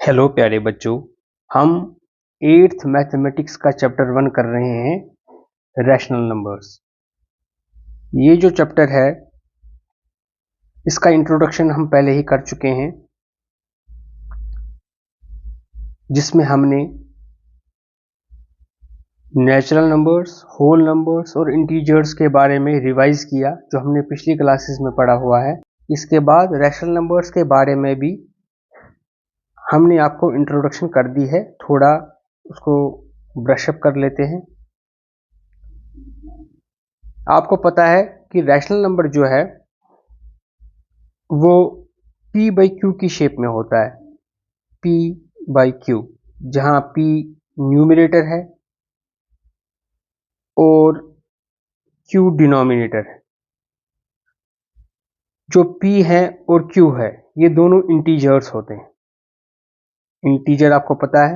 Hello प्यारे बच्चों, हम 8th मैथमेटिक्स का चैप्टर 1 कर रहे हैं रैशनल नंबर्स। ये जो चैप्टर है इसका इंट्रोडक्शन हम पहले ही कर चुके हैं, जिसमें हमने नेचुरल नंबर्स, होल नंबर्स और इंटीजर्स के बारे में रिवाइज किया, जो हमने पिछली क्लासेस में पढ़ा हुआ है। इसके बाद रैशनल नंबर्स के बारे में भी हमने आपको इंट्रोडक्शन कर दी है, थोड़ा उसको ब्रशअप कर लेते हैं। आपको पता है कि रैशनल नंबर जो है वो p बाई क्यू की शेप में होता है, p बाई क्यू, जहां p न्यूमरेटर है और q डिनोमिनेटर है। जो p है और q है ये दोनों इंटीजर्स होते हैं। इंटीजर आपको पता है,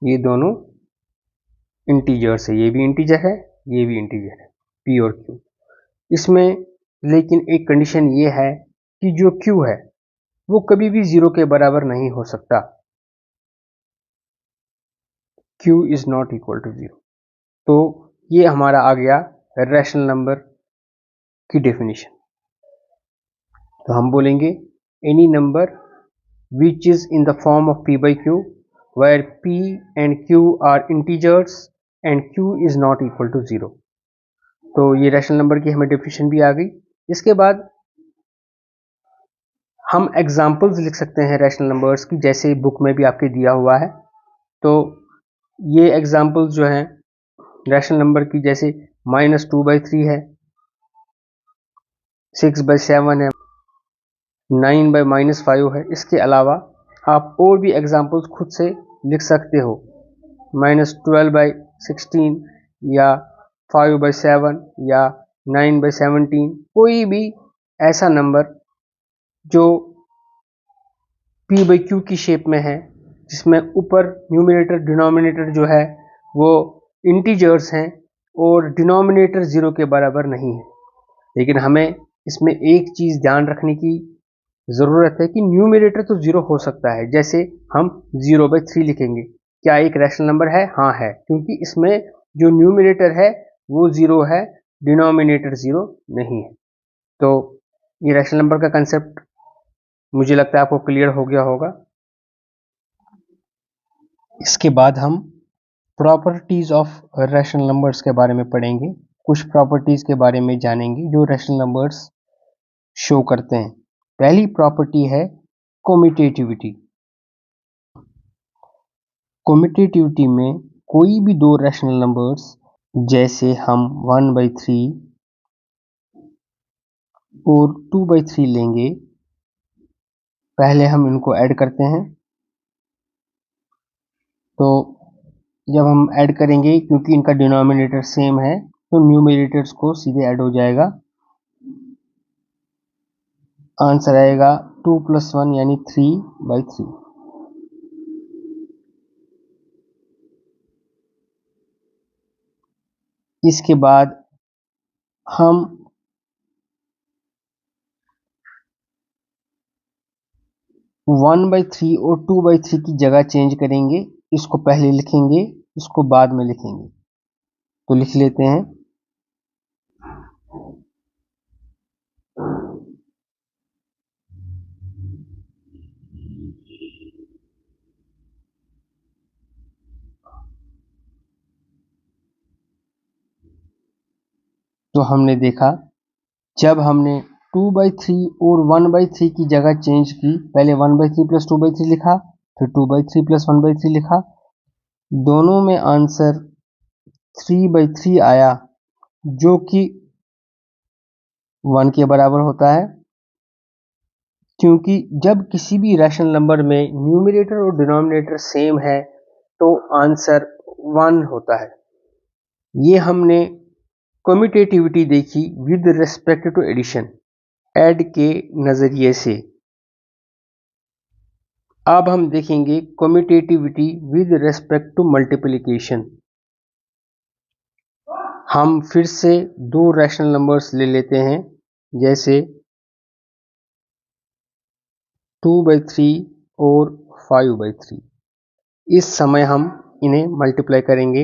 ये दोनों इंटीजर्स है, ये भी इंटीजर है, ये भी इंटीजर है, p और q। इसमें लेकिन एक कंडीशन ये है कि जो q है वो कभी भी 0 के बराबर नहीं हो सकता। q is not equal to 0। तो ये हमारा आ गया रैशनल नंबर की डेफिनेशन। तो हम बोलेंगे any number which is in the form of p by q where p and q are integers and q is not equal to 0। तो ये रैशनल नंबर की हमें डेफिनेशन भी आ गई। इसके बाद हम एग्जाम्पल्स लिख सकते हैं रैशनल नंबर्स की, जैसे बुक में भी आपके दिया हुआ है। तो ये एग्जाम्पल्स जो हैं रैशनल नंबर की, जैसे -2/3 है, 6/7 है, 9/-5 है। इसके अलावा आप और भी एग्जाम्पल्स खुद से लिख सकते हो, -12/16 या 5/7 या 9/17। कोई भी ऐसा नंबर जो p बाई क्यू की शेप में है, जिसमें ऊपर न्यूमरेटर डिनोमिनेटर जो है वो इंटीजर्स हैं और डिनोमिनेटर 0 के बराबर नहीं है। लेकिन हमें इसमें एक चीज़ ध्यान रखने की ज़रूरत है कि न्यूमरेटर तो 0 हो सकता है। जैसे हम 0/3 लिखेंगे, क्या एक रैशनल नंबर है? हाँ है, क्योंकि इसमें जो न्यूमरेटर है वो 0 है, डिनोमिनेटर 0 नहीं है। तो ये रैशनल नंबर का कंसेप्ट मुझे लगता है आपको क्लियर हो गया होगा। इसके बाद हम प्रॉपर्टीज ऑफ रैशनल नंबर्स के बारे में पढ़ेंगे, कुछ प्रॉपर्टीज के बारे में जानेंगे जो रैशनल नंबर्स शो करते हैं। पहली प्रॉपर्टी है कम्यूटेटिविटी। कम्यूटेटिविटी में कोई भी दो रैशनल नंबर्स, जैसे हम 1/3 और 2/3 लेंगे, पहले हम इनको ऐड करते हैं। तो जब हम ऐड करेंगे, क्योंकि इनका डिनोमिनेटर सेम है, तो न्यूमरेटर्स को सीधे ऐड हो जाएगा। आंसर आएगा 2 + 1 यानी 3/3। इसके बाद हम 1/3 और 2/3 की जगह चेंज करेंगे। इसको पहले लिखेंगे, इसको बाद में लिखेंगे। तो लिख लेते हैं। तो हमने देखा, जब हमने 2/3 और 1/3 की जगह चेंज की, पहले 1/3 + 2/3 लिखा, फिर 2/3 + 1/3 लिखा, दोनों में आंसर 3/3 आया, जो कि 1 के बराबर होता है। क्योंकि जब किसी भी रैशनल नंबर में न्यूमरेटर और डिनोमिनेटर सेम है तो आंसर 1 होता है। ये हमने कम्यूटेटिविटी देखी with respect to addition, add के नजरिए से। अब हम देखेंगे commutativity with respect to multiplication. हम फिर से दो रैशनल नंबर्स ले लेते हैं, जैसे 2/3 और 5/3। इस समय हम इन्हें मल्टीप्लाई करेंगे।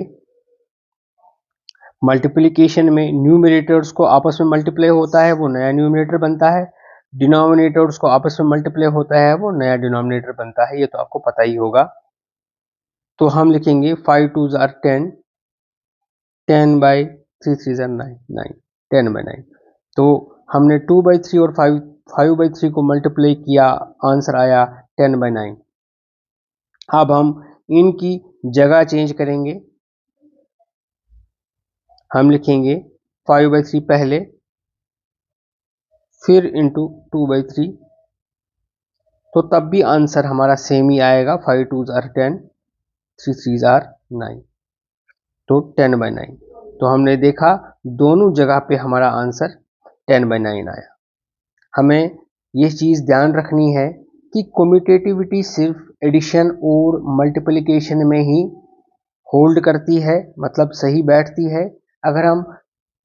मल्टीप्लिकेशन में न्यूमरेटर्स को आपस में मल्टीप्लाई होता है, वो नया न्यूमरेटर बनता है। डिनोमिनेटर्स को आपस में मल्टीप्लाई होता है, वो नया डिनोमिनेटर बनता है। ये तो आपको पता ही होगा। तो हम लिखेंगे 5 2s are 10, 10/3 3s are 9, 9, 10/9। तो हमने 2/3 और 5/3 को मल्टीप्लाई किया, आंसर आया 10/9। अब हम इनकी जगह चेंज करेंगे। हम लिखेंगे 5/3 पहले, फिर इंटू 2/3, तो तब भी आंसर हमारा सेम ही आएगा। 5 2s are 10, 3 3s are 9, तो 10/9। तो हमने देखा दोनों जगह पे हमारा आंसर 10/9 आया। हमें ये चीज़ ध्यान रखनी है कि कम्यूटेटिविटी सिर्फ एडिशन और मल्टीप्लिकेशन में ही होल्ड करती है, मतलब सही बैठती है। अगर हम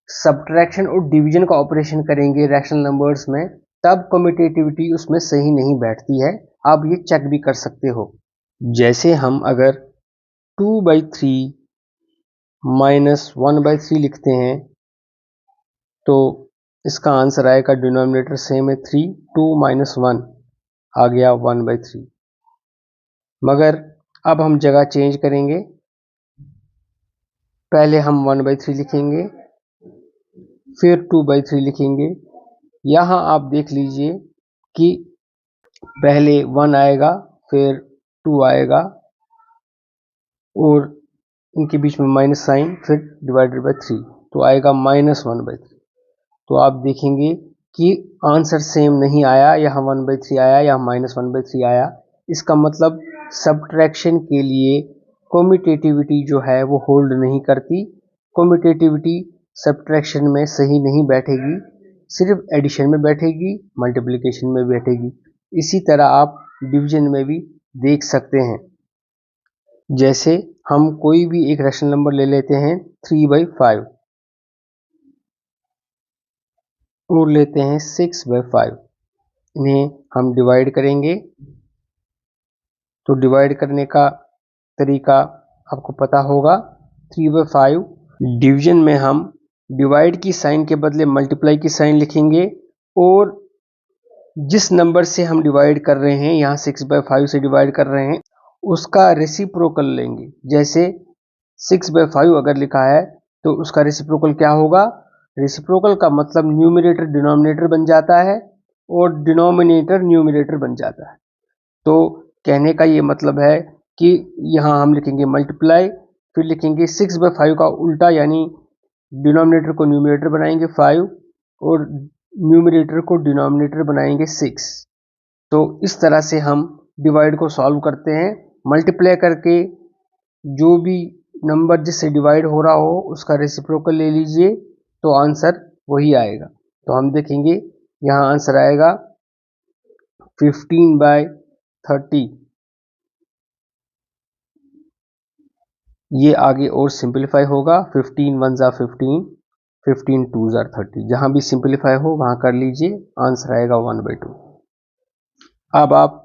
सब्ट्रैक्शन और डिवीजन का ऑपरेशन करेंगे रैशनल नंबर्स में, तब कम्यूटेटिविटी उसमें सही नहीं बैठती है। आप ये चेक भी कर सकते हो। जैसे हम अगर 2/3 - 1/3 लिखते हैं, तो इसका आंसर आएगा, डिनोमिनेटर सेम है 3, 2 - 1 आ गया 1/3। मगर अब हम जगह चेंज करेंगे। पहले हम 1/3 लिखेंगे, फिर 2/3 लिखेंगे। यहाँ आप देख लीजिए कि पहले 1 आएगा, फिर 2 आएगा और इनके बीच में माइनस साइन, फिर डिवाइडेड बाय 3, तो आएगा -1/3। तो आप देखेंगे कि आंसर सेम नहीं आया, यहाँ 1/3 आया, यहाँ -1/3 आया। इसका मतलब सब्ट्रैक्शन के लिए कम्यूटेटिविटी जो है वो होल्ड नहीं करती। कम्यूटेटिविटी सब्ट्रैक्शन में सही नहीं बैठेगी, सिर्फ एडिशन में बैठेगी, मल्टीप्लिकेशन में बैठेगी। इसी तरह आप डिवीजन में भी देख सकते हैं। जैसे हम कोई भी एक रैशनल नंबर ले लेते हैं 3/5 और लेते हैं 6/5। इन्हें हम डिवाइड करेंगे। तो डिवाइड करने का तरीका आपको पता होगा। 3/5 डिवीजन में हम डिवाइड की साइन के बदले मल्टीप्लाई की साइन लिखेंगे और जिस नंबर से हम डिवाइड कर रहे हैं, यहाँ 6/5 से डिवाइड कर रहे हैं, उसका रेसिप्रोकल लेंगे। जैसे 6/5 अगर लिखा है तो उसका रेसिप्रोकल क्या होगा? रेसिप्रोकल का मतलब न्यूमरेटर डिनोमिनेटर बन जाता है और डिनोमिनेटर न्यूमरेटर बन जाता है। तो कहने का ये मतलब है कि यहाँ हम लिखेंगे मल्टीप्लाई, फिर लिखेंगे 6/5 का उल्टा, यानी डिनोमिनेटर को न्यूमरेटर बनाएंगे 5 और न्यूमरेटर को डिनोमिनेटर बनाएंगे 6। तो इस तरह से हम डिवाइड को सॉल्व करते हैं। मल्टीप्लाई करके जो भी नंबर जिससे डिवाइड हो रहा हो उसका रेसिप्रोकल ले लीजिए, तो आंसर वही आएगा। तो हम देखेंगे यहाँ आंसर आएगा 15/30। ये आगे और सिंपलीफाई होगा। 15 1s are 15, 15 2s are 30। जहां भी सिंपलीफाई हो वहां कर लीजिए, आंसर आएगा 1/2। अब आप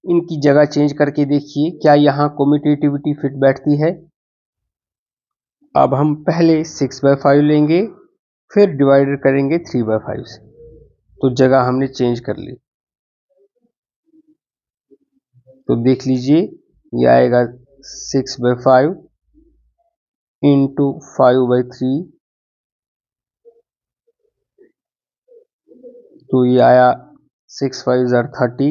इनकी जगह चेंज करके देखिए क्या यहाँ कम्यूटेटिविटी फिट बैठती है। अब हम पहले 6/5 लेंगे, फिर डिवाइडेड करेंगे 3/5 से, तो जगह हमने चेंज कर ली। तो देख लीजिए ये आएगा 6/5 इंटू 5/3, तो ये आया 6 5s are 30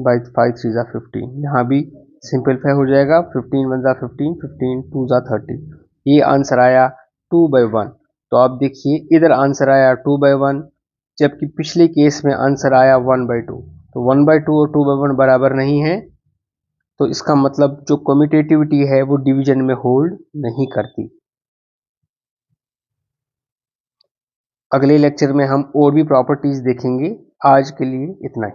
by 5 3s are 15। यहाँ भी सिंपलीफाई हो जाएगा। 15 1s are 15, 15 2s are 30। ये आंसर आया 2/1। तो आप देखिए इधर आंसर आया 2/1, जबकि पिछले केस में आंसर आया 1/2। तो 1/2 और 2/1 बराबर नहीं है, तो इसका मतलब जो कम्यूटेटिविटी है वो डिवीजन में होल्ड नहीं करती। अगले लेक्चर में हम और भी प्रॉपर्टीज देखेंगे। आज के लिए इतना ही।